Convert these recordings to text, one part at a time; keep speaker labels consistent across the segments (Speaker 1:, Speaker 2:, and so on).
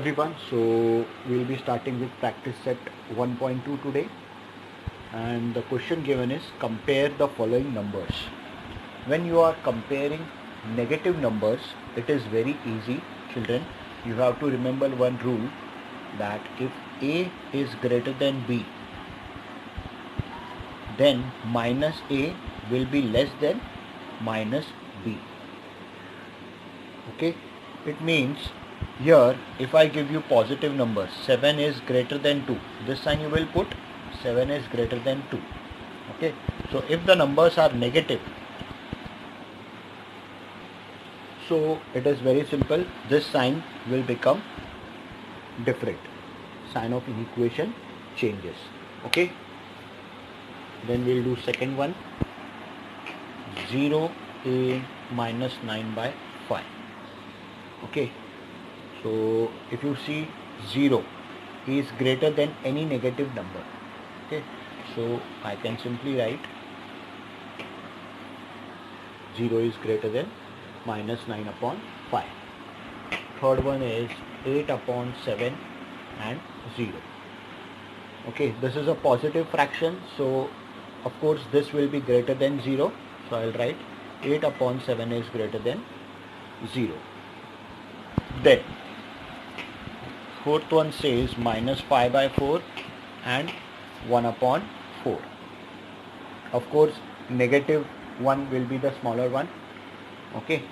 Speaker 1: everyone. So we'll be starting with practice set 1.2 today, and the question given is compare the following numbers. When you are comparing negative numbers, it is very easy, children. You have to remember one rule, that if A is greater than B, then minus A will be less than minus B. Okay, it means here if I give you positive numbers, 7 is greater than 2, this sign you will put 7 is greater than 2. Okay, so if the numbers are negative, so it is very simple, this sign will become different, sign of equation changes. Okay, then we'll do second one, 0a minus 9 by 5. Okay, so if you see 0 is greater than any negative number. Okay, so I can simply write 0 is greater than minus 9 upon 5. Third one is 8 upon 7 and 0. Okay, this is a positive fraction, so of course this will be greater than 0. So I will write 8 upon 7 is greater than 0. Then fourth one says minus 5 by 4 and 1 upon 4. Of course negative 1 will be the smaller one. Okay,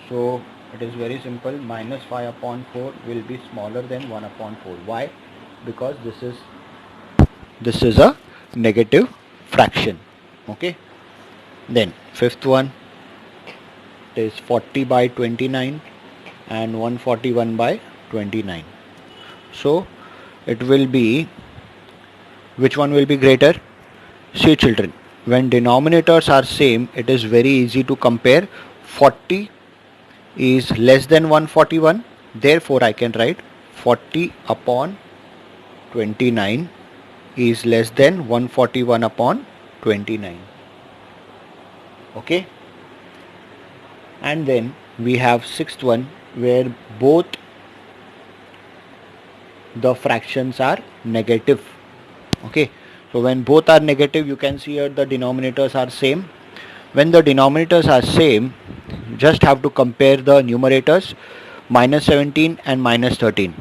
Speaker 1: so it is very simple, minus 5 upon 4 will be smaller than 1 upon 4. Why? Because this is a negative fraction. Okay, then fifth one is 40 by 29 and 141 by 29. So it will be, which one will be greater? See children, when denominators are same, it is very easy to compare. 40 is less than 141, therefore I can write 40 upon 29 is less than 141 upon 29. Okay, and then we have sixth one, where both the fractions are negative. Okay, so when both are negative, you can see here the denominators are same. When the denominators are same, just have to compare the numerators, minus 17 and minus 13.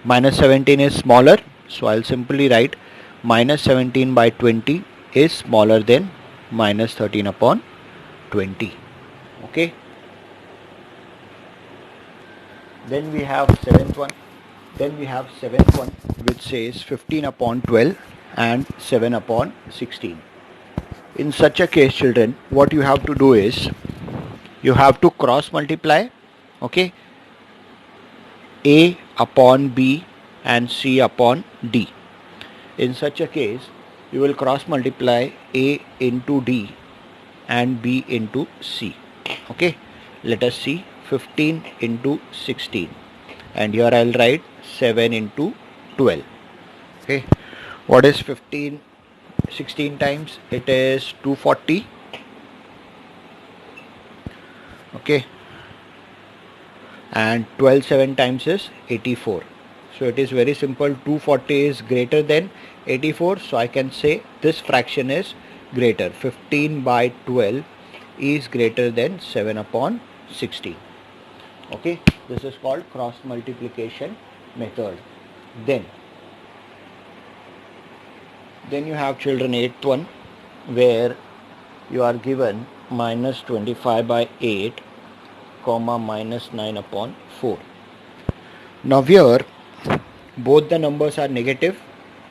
Speaker 1: Minus 17 is smaller, so I'll simply write minus 17 by 20 is smaller than minus 13 upon 20. Okay, then we have seventh one, which says 15 upon 12 and 7 upon 16. In such a case, children, what you have to do is you have to cross multiply. Okay, A upon B and C upon D. In such a case, you will cross multiply A into D and B into C. Okay, let us see, 15 into 16, and here I will write 7 into 12. Okay, what is 15 16 times? It is 240. Okay, and 12 7 times is 84. So it is very simple, 240 is greater than 84, so I can say this fraction is greater. 15 by 12 is greater than 7 upon 16. Okay, this is called cross multiplication method. Then you have children eighth one, where you are given minus 25 by 8 comma minus 9 upon 4. Now here both the numbers are negative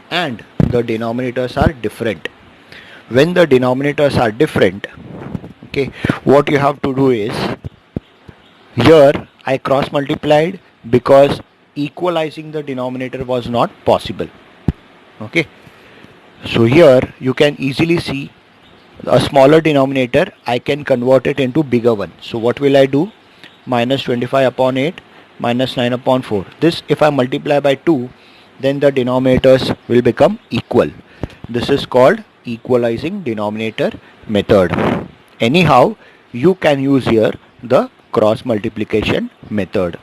Speaker 1: and the denominators are different. When the denominators are different, okay, what you have to do is, here I cross multiplied because equalizing the denominator was not possible. Okay, so here you can easily see a smaller denominator, I can convert it into bigger one. So what will I do? Minus 25 upon 8 minus 9 upon 4. This if I multiply by 2, then the denominators will become equal. This is called equalizing denominator method. Anyhow, you can use here the cross multiplication method.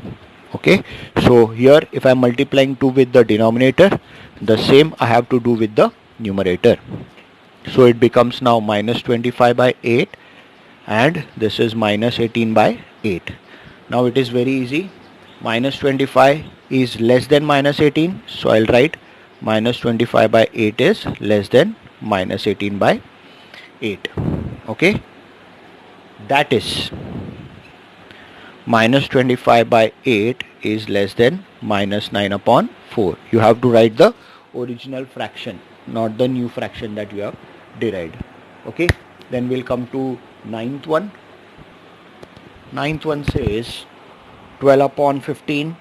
Speaker 1: Okay, so here if I am multiplying 2 with the denominator, the same I have to do with the numerator. So it becomes now minus 25 by 8 and this is minus 18 by 8. Now it is very easy. Minus 25 is less than minus 18. So I'll write minus 25 by 8 is less than minus 18 by 8. Okay. That is minus 25 by 8 is less than minus 9 upon 4. You have to write the original fraction, not the new fraction that you have derived. Okay. Then we'll come to ninth one. Ninth one says 12 upon 15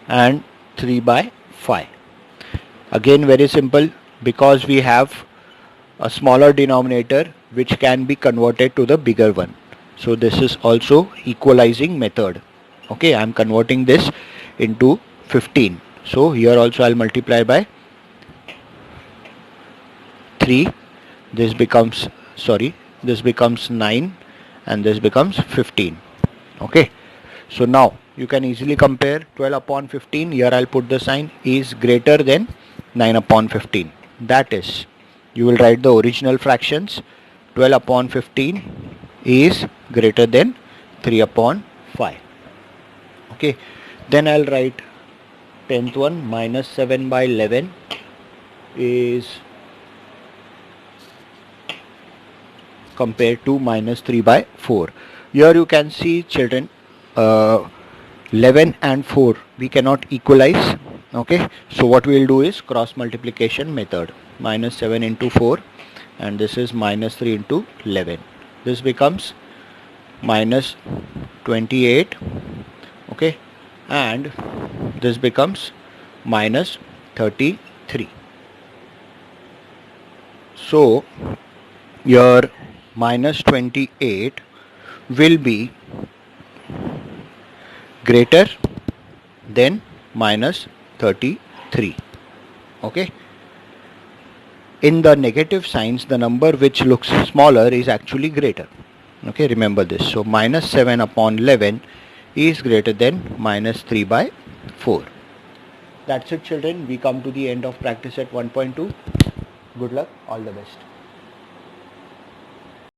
Speaker 1: and 3 by 5. Again very simple, because we have a smaller denominator which can be converted to the bigger one. So this is also equalizing method. Okay, I am converting this into 15. So here also I'll multiply by 3. This becomes 9 and this becomes 15. Okay, so now you can easily compare 12 upon 15. Here I'll put the sign is greater than 9 upon 15. That is, you will write the original fractions. 12 upon 15 is greater than 3 upon 5. Okay, then I'll write 10th one. Minus 7 by 11 is compared to minus 3 by 4. Here you can see, children, 11 and 4 we cannot equalize. Okay, so what we will do is cross multiplication method. Minus 7 into 4 and this is minus 3 into 11. This becomes minus 28. Okay, and this becomes minus 33. So your minus 28 will be greater than minus 33. Okay, in the negative signs, the number which looks smaller is actually greater. Okay, remember this. So minus 7 upon 11 is greater than minus 3 by 4. That's it, children. We come to the end of practice at 1.2. Good luck. All the best.